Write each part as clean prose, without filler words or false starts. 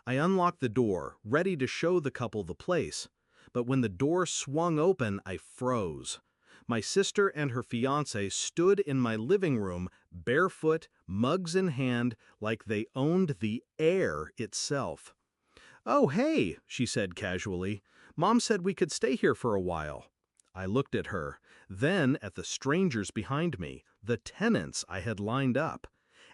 I unlocked the door, ready to show the couple the place. But when the door swung open, I froze. My sister and her fiancé stood in my living room, barefoot, mugs in hand, like they owned the air itself. "Oh, hey," she said casually. "Mom said we could stay here for a while." I looked at her, then at the strangers behind me, the tenants I had lined up.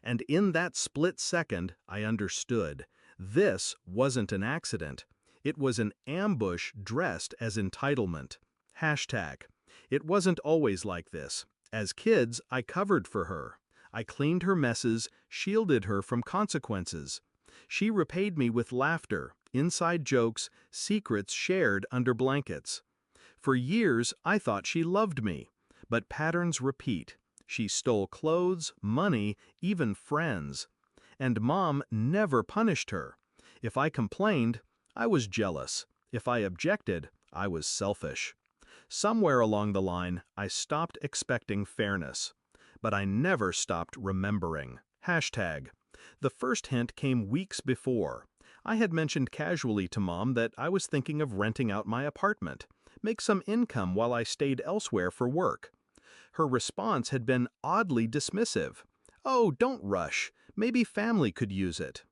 And in that split second, I understood. This wasn't an accident. It was an ambush dressed as entitlement. Hashtag. It wasn't always like this. As kids, I covered for her. I cleaned her messes, shielded her from consequences. She repaid me with laughter, inside jokes, secrets shared under blankets. For years, I thought she loved me. But patterns repeat. She stole clothes, money, even friends. And Mom never punished her. If I complained, I was jealous. If I objected, I was selfish. Somewhere along the line, I stopped expecting fairness. But I never stopped remembering. Hashtag. The first hint came weeks before. I had mentioned casually to Mom that I was thinking of renting out my apartment, make some income while I stayed elsewhere for work. Her response had been oddly dismissive. "Oh, don't rush. Maybe family could use it."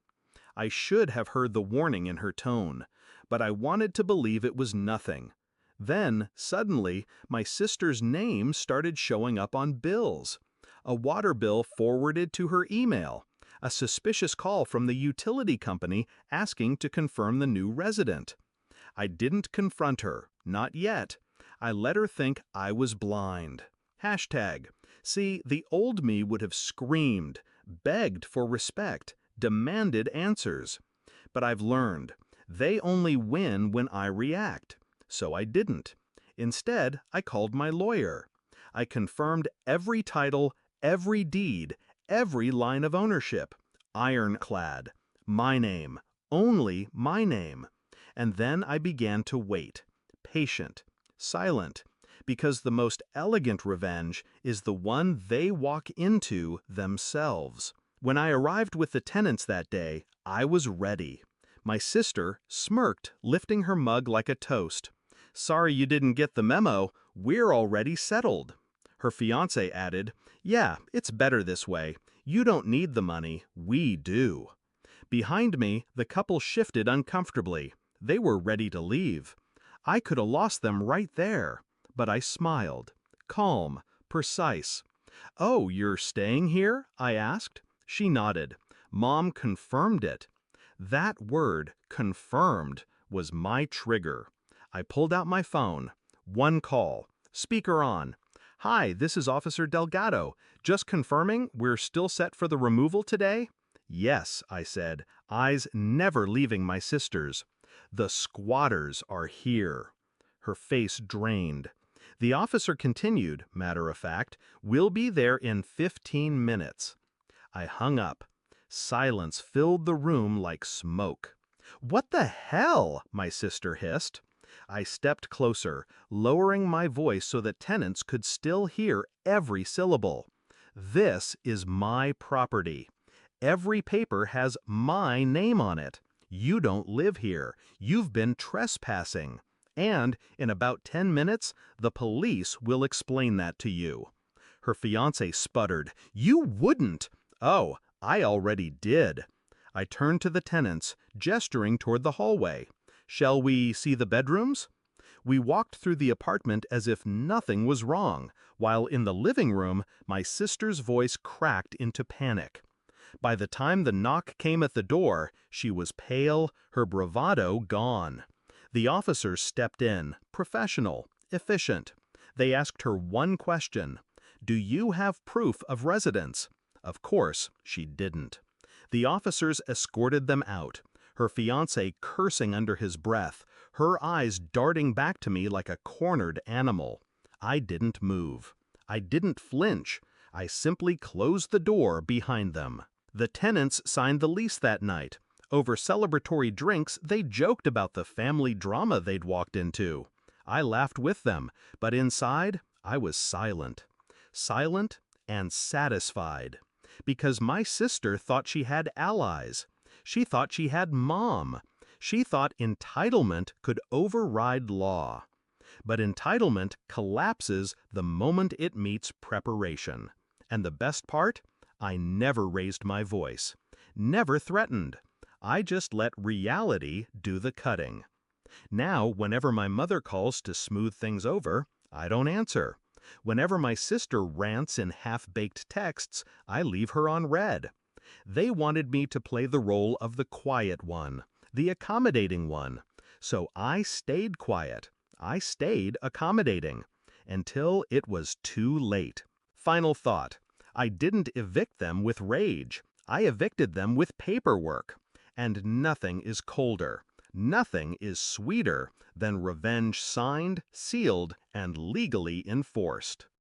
I should have heard the warning in her tone, but I wanted to believe it was nothing. Then, suddenly, my sister's name started showing up on bills. A water bill forwarded to her email. A suspicious call from the utility company asking to confirm the new resident. I didn't confront her, not yet. I let her think I was blind. Hashtag. See, the old me would have screamed, begged for respect, demanded answers. But I've learned, they only win when I react. So I didn't. Instead, I called my lawyer. I confirmed every title, every deed, every line of ownership. Ironclad. My name. Only my name. And then I began to wait. Patient. Silent. Because the most elegant revenge is the one they walk into themselves. When I arrived with the tenants that day, I was ready. My sister smirked, lifting her mug like a toast. "Sorry you didn't get the memo. We're already settled." Her fiancé added, "Yeah, it's better this way. You don't need the money. We do." Behind me, the couple shifted uncomfortably. They were ready to leave. I could have lost them right there. But I smiled. Calm, precise. "Oh, you're staying here?" I asked. She nodded. Mom confirmed it. That word, confirmed, was my trigger. I pulled out my phone. One call. Speaker on. "Hi, this is Officer Delgado. Just confirming we're still set for the removal today?" "Yes," I said, eyes never leaving my sister's. "The squatters are here." Her face drained. The officer continued, matter of fact, "We'll be there in 15 minutes. I hung up. Silence filled the room like smoke. "What the hell?" my sister hissed. I stepped closer, lowering my voice so that tenants could still hear every syllable. "This is my property. Every paper has my name on it. You don't live here. You've been trespassing. And in about 10 minutes, the police will explain that to you." Her fiancé sputtered, "You wouldn't." "Oh, I already did." I turned to the tenants, gesturing toward the hallway. "Shall we see the bedrooms?" We walked through the apartment as if nothing was wrong, while in the living room, my sister's voice cracked into panic. By the time the knock came at the door, she was pale, her bravado gone. The officers stepped in, professional, efficient. They asked her one question: "Do you have proof of residence?" Of course, she didn't. The officers escorted them out, her fiancé cursing under his breath, her eyes darting back to me like a cornered animal. I didn't move. I didn't flinch. I simply closed the door behind them. The tenants signed the lease that night. Over celebratory drinks, they joked about the family drama they'd walked into. I laughed with them, but inside, I was silent. Silent and satisfied. Because my sister thought she had allies. She thought she had mom. She thought entitlement could override law. But entitlement collapses the moment it meets preparation. And the best part? I never raised my voice. Never threatened. I just let reality do the cutting. Now, whenever my mother calls to smooth things over, I don't answer. Whenever my sister rants in half-baked texts, I leave her on red. They wanted me to play the role of the quiet one, the accommodating one. So I stayed quiet. I stayed accommodating. Until it was too late. Final thought. I didn't evict them with rage. I evicted them with paperwork. And nothing is colder. Nothing is sweeter than revenge signed, sealed, and legally enforced.